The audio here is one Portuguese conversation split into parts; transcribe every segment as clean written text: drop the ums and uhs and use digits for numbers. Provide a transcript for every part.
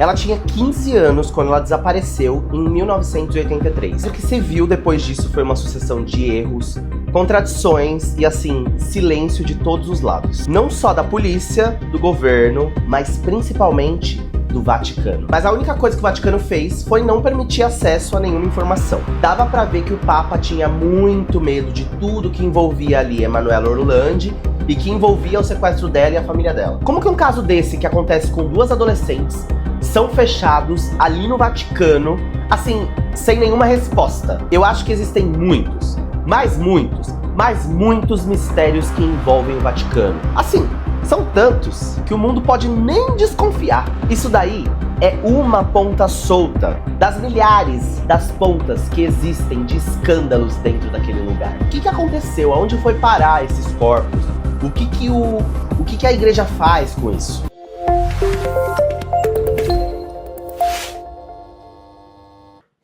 Ela tinha 15 anos quando ela desapareceu em 1983. O que se viu depois disso foi uma sucessão de erros, contradições e, assim, silêncio de todos os lados. Não só da polícia, do governo, mas principalmente do Vaticano. Mas a única coisa que o Vaticano fez foi não permitir acesso a nenhuma informação. Dava pra ver que o Papa tinha muito medo de tudo que envolvia ali Emanuela Orlandi e que envolvia o sequestro dela e a família dela. Como que um caso desse, que acontece com duas adolescentes, são fechados ali no Vaticano, assim, sem nenhuma resposta? Eu acho que existem muitos mistérios que envolvem o Vaticano. Assim, são tantos que o mundo pode nem desconfiar. Isso daí é uma ponta solta das milhares das pontas que existem de escândalos dentro daquele lugar. O que aconteceu? Aonde foi parar esses corpos? O que a igreja faz com isso?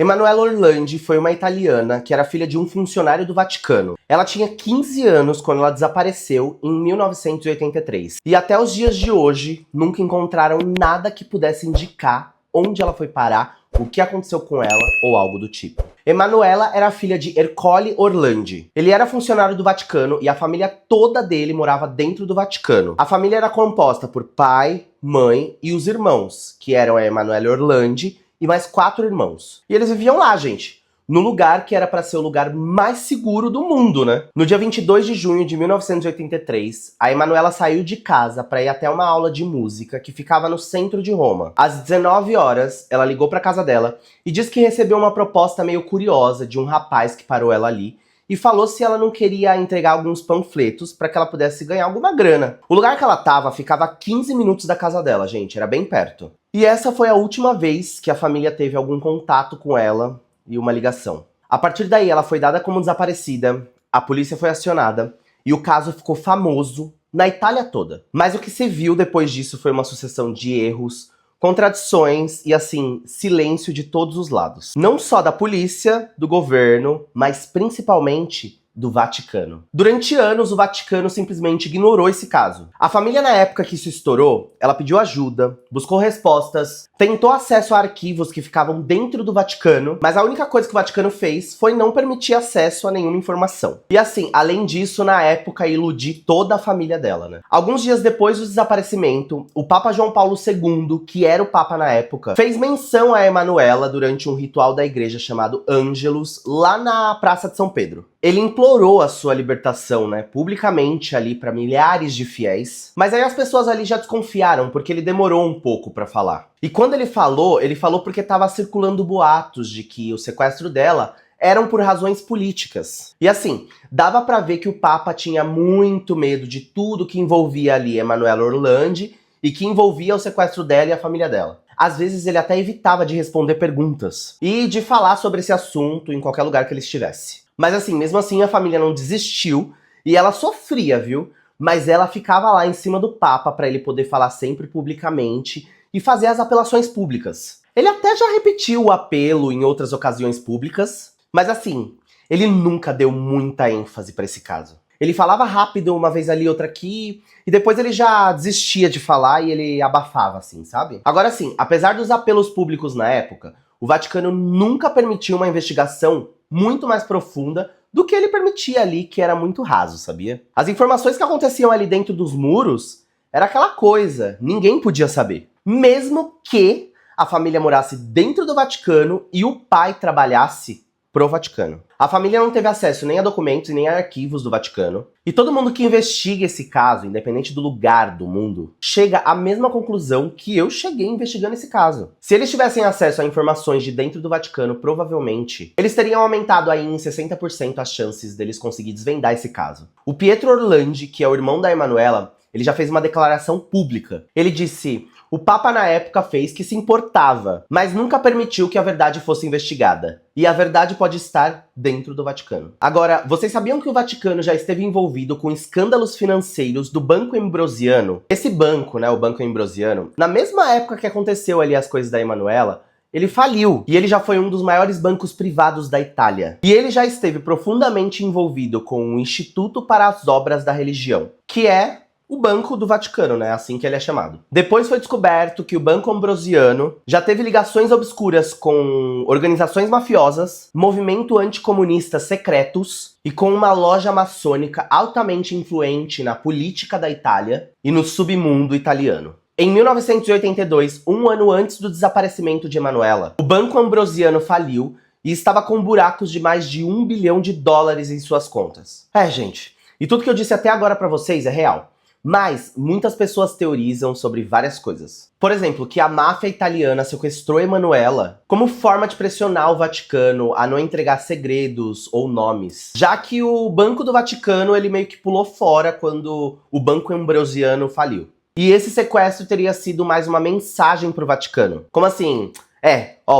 Emanuela Orlandi foi uma italiana que era filha de um funcionário do Vaticano. Ela tinha 15 anos quando ela desapareceu em 1983. E até os dias de hoje, nunca encontraram nada que pudesse indicar onde ela foi parar, o que aconteceu com ela ou algo do tipo. Emanuela era filha de Ercole Orlandi. Ele era funcionário do Vaticano e a família toda dele morava dentro do Vaticano. A família era composta por pai, mãe e os irmãos, que eram a Emanuela Orlandi e mais 4 irmãos. E eles viviam lá, gente, no lugar que era pra ser o lugar mais seguro do mundo, né? No dia 22 de junho de 1983, a Emanuela saiu de casa pra ir até uma aula de música que ficava no centro de Roma. Às 19 horas, ela ligou pra casa dela e disse que recebeu uma proposta meio curiosa de um rapaz que parou ela ali e falou se ela não queria entregar alguns panfletos pra que ela pudesse ganhar alguma grana. O lugar que ela tava ficava a 15 minutos da casa dela, gente, era bem perto. E essa foi a última vez que a família teve algum contato com ela e uma ligação. A partir daí, ela foi dada como desaparecida, a polícia foi acionada e o caso ficou famoso na Itália toda. Mas o que se viu depois disso foi uma sucessão de erros, contradições e, assim, silêncio de todos os lados. Não só da polícia, do governo, mas principalmente do Vaticano. Durante anos, o Vaticano simplesmente ignorou esse caso. A família, na época que isso estourou, ela pediu ajuda, buscou respostas, tentou acesso a arquivos que ficavam dentro do Vaticano, mas a única coisa que o Vaticano fez foi não permitir acesso a nenhuma informação. E assim, além disso, na época, iludir toda a família dela, né? Alguns dias depois do desaparecimento, o Papa João Paulo II, que era o Papa na época, fez menção a Emanuela durante um ritual da igreja chamado Ângelus, lá na Praça de São Pedro. Ele implorou a sua libertação, né, publicamente ali para milhares de fiéis. Mas aí as pessoas ali já desconfiaram, porque ele demorou um pouco para falar. E quando ele falou porque estava circulando boatos de que o sequestro dela eram por razões políticas. E assim, dava para ver que o Papa tinha muito medo de tudo que envolvia ali Emanuela Orlandi e que envolvia o sequestro dela e a família dela. Às vezes ele até evitava de responder perguntas e de falar sobre esse assunto em qualquer lugar que ele estivesse. Mas assim, mesmo assim a família não desistiu e ela sofria, viu? Mas ela ficava lá em cima do Papa para ele poder falar sempre publicamente e fazer as apelações públicas. Ele até já repetiu o apelo em outras ocasiões públicas, mas assim, ele nunca deu muita ênfase para esse caso. Ele falava rápido, uma vez ali, outra aqui, e depois ele já desistia de falar e ele abafava, assim, sabe? Agora sim, apesar dos apelos públicos na época, o Vaticano nunca permitiu uma investigação muito mais profunda do que ele permitia ali, que era muito raso, sabia? As informações que aconteciam ali dentro dos muros era aquela coisa, ninguém podia saber. Mesmo que a família morasse dentro do Vaticano e o pai trabalhasse pro Vaticano. A família não teve acesso nem a documentos e nem a arquivos do Vaticano. E todo mundo que investiga esse caso, independente do lugar do mundo, chega à mesma conclusão que eu cheguei investigando esse caso. Se eles tivessem acesso a informações de dentro do Vaticano, provavelmente, eles teriam aumentado aí em 60% as chances deles conseguir desvendar esse caso. O Pietro Orlandi, que é o irmão da Emanuela, ele já fez uma declaração pública. Ele disse: o Papa na época fez que se importava, mas nunca permitiu que a verdade fosse investigada. E a verdade pode estar dentro do Vaticano. Agora, vocês sabiam que o Vaticano já esteve envolvido com escândalos financeiros do Banco Ambrosiano? Esse banco, né, o Banco Ambrosiano, na mesma época que aconteceu ali as coisas da Emanuela, ele faliu, e ele já foi um dos maiores bancos privados da Itália. E ele já esteve profundamente envolvido com o Instituto para as Obras da Religião, que é o Banco do Vaticano, né? Assim que ele é chamado. Depois foi descoberto que o Banco Ambrosiano já teve ligações obscuras com organizações mafiosas, movimento anticomunista secretos e com uma loja maçônica altamente influente na política da Itália e no submundo italiano. Em 1982, um ano antes do desaparecimento de Emanuela, o Banco Ambrosiano faliu e estava com buracos de mais de $1 bilhão em suas contas. Gente, e tudo que eu disse até agora pra vocês é real. Mas muitas pessoas teorizam sobre várias coisas. Por exemplo, que a máfia italiana sequestrou Emanuela como forma de pressionar o Vaticano a não entregar segredos ou nomes. Já que o Banco do Vaticano, ele meio que pulou fora quando o Banco Ambrosiano faliu. E esse sequestro teria sido mais uma mensagem pro Vaticano. Como assim?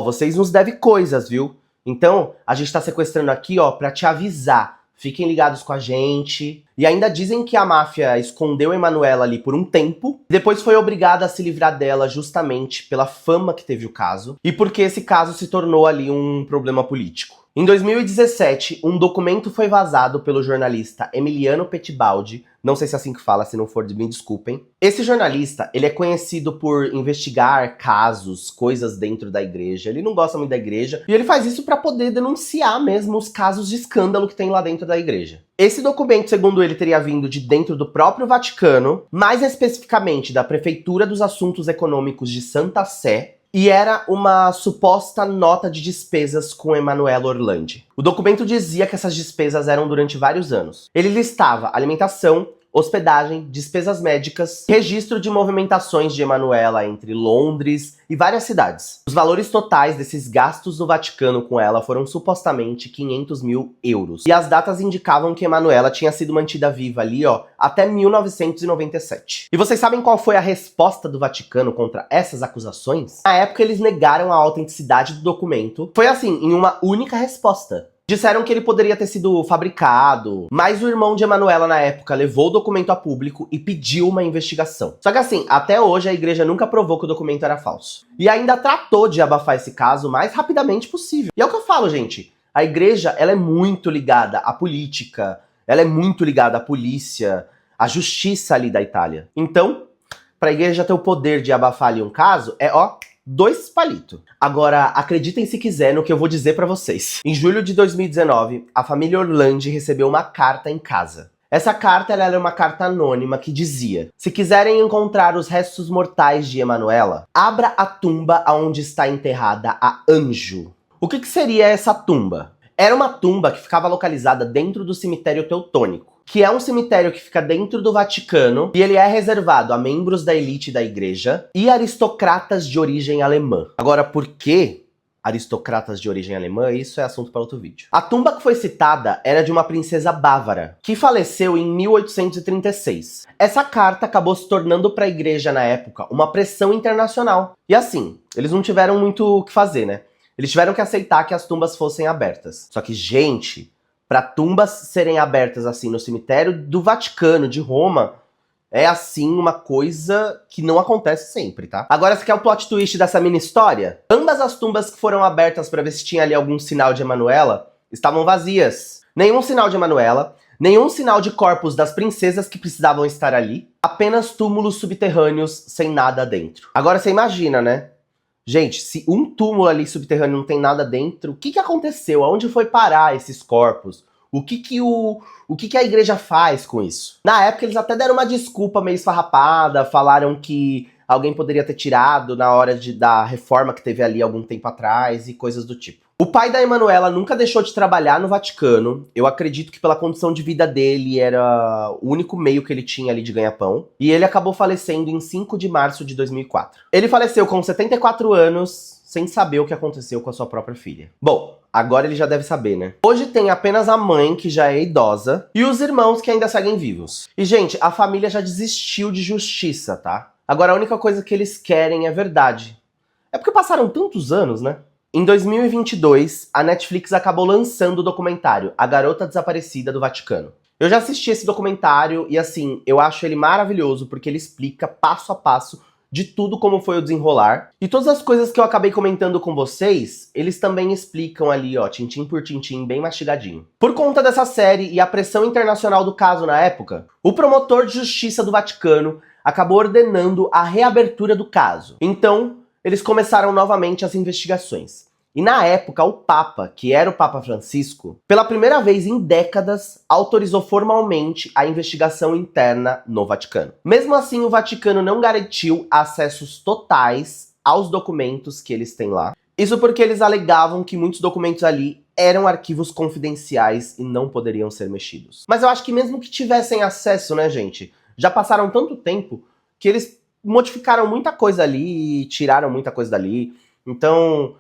Vocês nos devem coisas, viu? Então, a gente tá sequestrando aqui, pra te avisar. Fiquem ligados com a gente. E ainda dizem que a máfia escondeu Emanuela ali por um tempo, depois foi obrigada a se livrar dela justamente pela fama que teve o caso, e porque esse caso se tornou ali um problema político. Em 2017, um documento foi vazado pelo jornalista Emiliano Petibaldi, não sei se é assim que fala, se não for, me desculpem. Esse jornalista, ele é conhecido por investigar casos, coisas dentro da igreja, ele não gosta muito da igreja, e ele faz isso para poder denunciar mesmo os casos de escândalo que tem lá dentro da igreja. Esse documento, segundo ele, teria vindo de dentro do próprio Vaticano, mais especificamente da Prefeitura dos Assuntos Econômicos de Santa Sé, e era uma suposta nota de despesas com Emanuela Orlandi. O documento dizia que essas despesas eram durante vários anos. Ele listava alimentação, hospedagem, despesas médicas, registro de movimentações de Emanuela entre Londres e várias cidades. Os valores totais desses gastos do Vaticano com ela foram supostamente 500 mil euros. E as datas indicavam que Emanuela tinha sido mantida viva ali, até 1997. E vocês sabem qual foi a resposta do Vaticano contra essas acusações? Na época, eles negaram a autenticidade do documento. Foi assim, em uma única resposta. Disseram que ele poderia ter sido fabricado, mas o irmão de Emanuela na época levou o documento a público e pediu uma investigação. Só que assim, até hoje a igreja nunca provou que o documento era falso. E ainda tratou de abafar esse caso o mais rapidamente possível. E é o que eu falo, gente. A igreja, ela é muito ligada à política, ela é muito ligada à polícia, à justiça ali da Itália. Então, pra igreja ter o poder de abafar ali um caso, 2 palitos. Agora, acreditem se quiser no que eu vou dizer pra vocês. Em julho de 2019, a família Orlandi recebeu uma carta em casa. Essa carta ela era uma carta anônima que dizia: se quiserem encontrar os restos mortais de Emanuela, abra a tumba onde está enterrada a Anjo. O que seria essa tumba? Era uma tumba que ficava localizada dentro do cemitério Teutônico, que é um cemitério que fica dentro do Vaticano, e ele é reservado a membros da elite da igreja e aristocratas de origem alemã. Agora, por que aristocratas de origem alemã? Isso é assunto para outro vídeo. A tumba que foi citada era de uma princesa bávara, que faleceu em 1836. Essa carta acabou se tornando para a igreja na época uma pressão internacional. E assim, eles não tiveram muito o que fazer, né? Eles tiveram que aceitar que as tumbas fossem abertas. Só que, gente, para tumbas serem abertas assim no cemitério do Vaticano, de Roma, é assim uma coisa que não acontece sempre, tá? Agora, você quer o plot twist dessa mini história? Ambas as tumbas que foram abertas para ver se tinha ali algum sinal de Emanuela estavam vazias. Nenhum sinal de Emanuela, nenhum sinal de corpos das princesas que precisavam estar ali, apenas túmulos subterrâneos sem nada dentro. Agora você imagina, né? Gente, se um túmulo ali subterrâneo não tem nada dentro, o que aconteceu? Aonde foi parar esses corpos? O que a igreja faz com isso? Na época eles até deram uma desculpa meio esfarrapada, falaram que alguém poderia ter tirado na hora da reforma que teve ali algum tempo atrás e coisas do tipo. O pai da Emanuela nunca deixou de trabalhar no Vaticano. Eu acredito que pela condição de vida dele era o único meio que ele tinha ali de ganha-pão. E ele acabou falecendo em 5 de março de 2004. Ele faleceu com 74 anos, sem saber o que aconteceu com a sua própria filha. Bom, agora ele já deve saber, né? Hoje tem apenas a mãe, que já é idosa, e os irmãos que ainda seguem vivos. E, gente, a família já desistiu de justiça, tá? Agora a única coisa que eles querem é verdade. É porque passaram tantos anos, né? Em 2022, a Netflix acabou lançando o documentário A Garota Desaparecida do Vaticano. Eu já assisti esse documentário e, assim, eu acho ele maravilhoso porque ele explica passo a passo de tudo como foi o desenrolar. E todas as coisas que eu acabei comentando com vocês, eles também explicam ali, ó, tintim por tintim, bem mastigadinho. Por conta dessa série e a pressão internacional do caso na época, o promotor de justiça do Vaticano acabou ordenando a reabertura do caso. Então, eles começaram novamente as investigações. E na época, o Papa, que era o Papa Francisco, pela primeira vez em décadas, autorizou formalmente a investigação interna no Vaticano. Mesmo assim, o Vaticano não garantiu acessos totais aos documentos que eles têm lá. Isso porque eles alegavam que muitos documentos ali eram arquivos confidenciais e não poderiam ser mexidos. Mas eu acho que mesmo que tivessem acesso, né, gente? Já passaram tanto tempo que eles modificaram muita coisa ali e tiraram muita coisa dali. Então,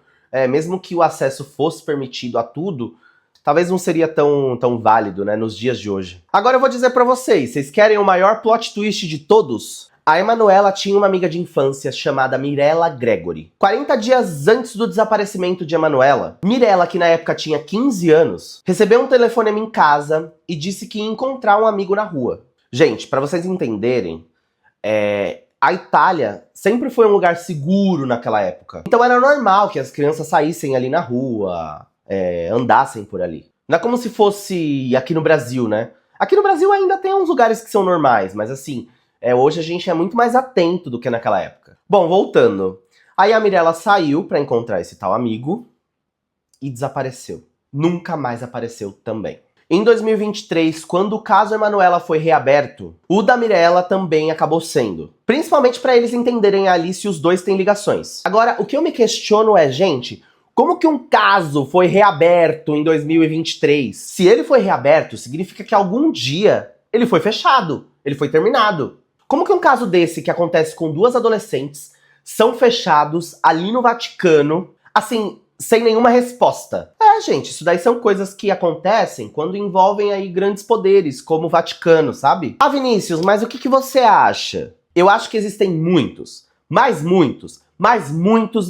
mesmo que o acesso fosse permitido a tudo, talvez não seria tão válido, né, nos dias de hoje. Agora eu vou dizer pra vocês querem o maior plot twist de todos? A Emanuela tinha uma amiga de infância chamada Mirella Gregory. 40 dias antes do desaparecimento de Emanuela, Mirella, que na época tinha 15 anos, recebeu um telefonema em casa e disse que ia encontrar um amigo na rua. Gente, pra vocês entenderem, a Itália sempre foi um lugar seguro naquela época. Então era normal que as crianças saíssem ali na rua, andassem por ali. Não é como se fosse aqui no Brasil, né? Aqui no Brasil ainda tem uns lugares que são normais, mas assim, hoje a gente é muito mais atento do que naquela época. Bom, voltando. Aí a Mirella saiu pra encontrar esse tal amigo e desapareceu. Nunca mais apareceu também. Em 2023, quando o caso Emanuela foi reaberto, o da Mirella também acabou sendo. Principalmente para eles entenderem ali se os dois têm ligações. Agora, o que eu me questiono é, gente, como que um caso foi reaberto em 2023? Se ele foi reaberto, significa que algum dia ele foi fechado, ele foi terminado. Como que um caso desse, que acontece com duas adolescentes, são fechados ali no Vaticano, assim, sem nenhuma resposta? Gente, isso daí são coisas que acontecem quando envolvem aí grandes poderes, como o Vaticano, sabe? Ah, Vinícius, mas o que você acha? Eu acho que existem muitos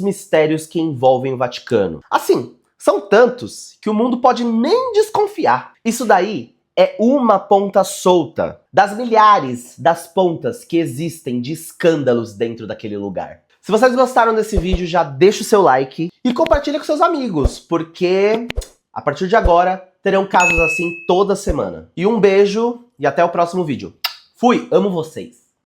mistérios que envolvem o Vaticano. Assim, são tantos que o mundo pode nem desconfiar. Isso daí é uma ponta solta das milhares das pontas que existem de escândalos dentro daquele lugar. Se vocês gostaram desse vídeo, já deixa o seu like e compartilha com seus amigos, porque a partir de agora terão casos assim toda semana. E um beijo e até o próximo vídeo. Fui, amo vocês!